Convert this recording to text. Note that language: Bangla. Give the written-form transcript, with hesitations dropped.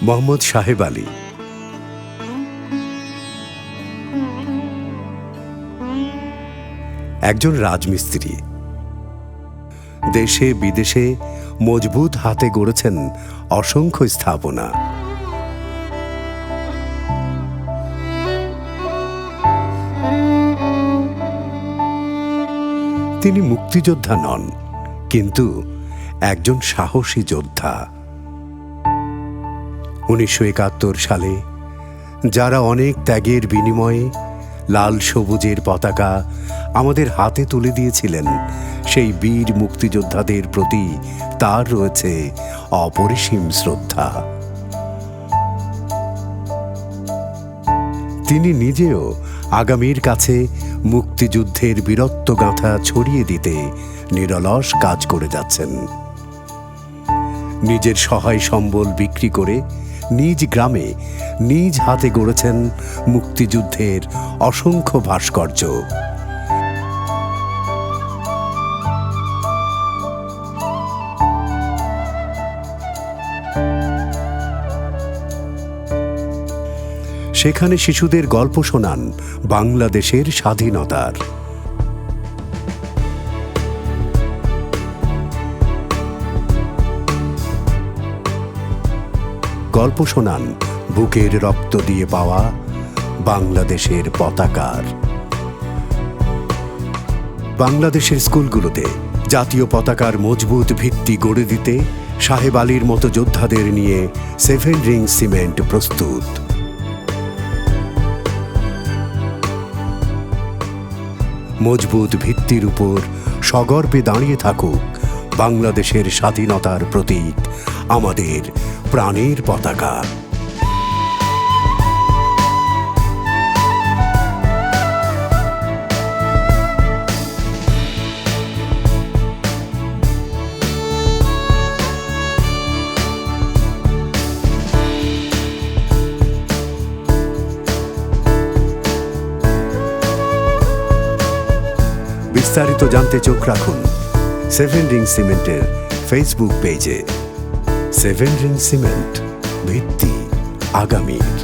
মোহাম্মদ সাহেব আলী। একজন রাজমিস্ত্রি, দেশে বিদেশে মজবুত হাতে গড়েছেন অসংখ্য স্থাপনা। তিনি মুক্তিযোদ্ধা নন, কিন্তু একজন সাহসী যোদ্ধা। 1971 সালে যারা অনেক ত্যাগের বিনিময়ে লাল সবুজের পতাকা আমাদের হাতে তুলে দিয়েছিলেন, সেই বীর মুক্তিযোদ্ধাদের প্রতি তার রয়েছে অপরিসীম শ্রদ্ধা। তিনি নিজেও আগামীর কাছে মুক্তিযুদ্ধের বীরত্বগাথা ছড়িয়ে দিতে নিরলস কাজ করে যাচ্ছেন। নিজের সহায় সম্বল বিক্রি করে নিজ গ্রামে নিজ হাতে গড়েছেন মুক্তিযুদ্ধের অসংখ্য ভাস্কর্য। সেখানে শিশুদের গল্প শোনান বাংলাদেশের স্বাধীনতার। গল্প শোনান বুকের রক্ত দিয়ে পাওয়া বাংলাদেশের পতাকার। বাংলাদেশের স্কুলগুলোতে জাতীয় পতাকার মজবুত ভিত্তি গড়ে দিতে সাহেব আলীর মতো যোদ্ধাদের নিয়ে 7 রিং সিমেন্ট প্রস্তুত। মজবুত ভিত্তির উপর সগর্বে দাঁড়িয়ে থাকুক বাংলাদেশের স্বাধীনতার প্রতীক, আমাদের প্রাণের পতাকা। বিস্তারিত জানতে চোখ রাখুন 7 রিং সিমেন্টের ফেসবুক পেজে। 7 রিং সিমেন্ট, ভিত্তি আগামীর।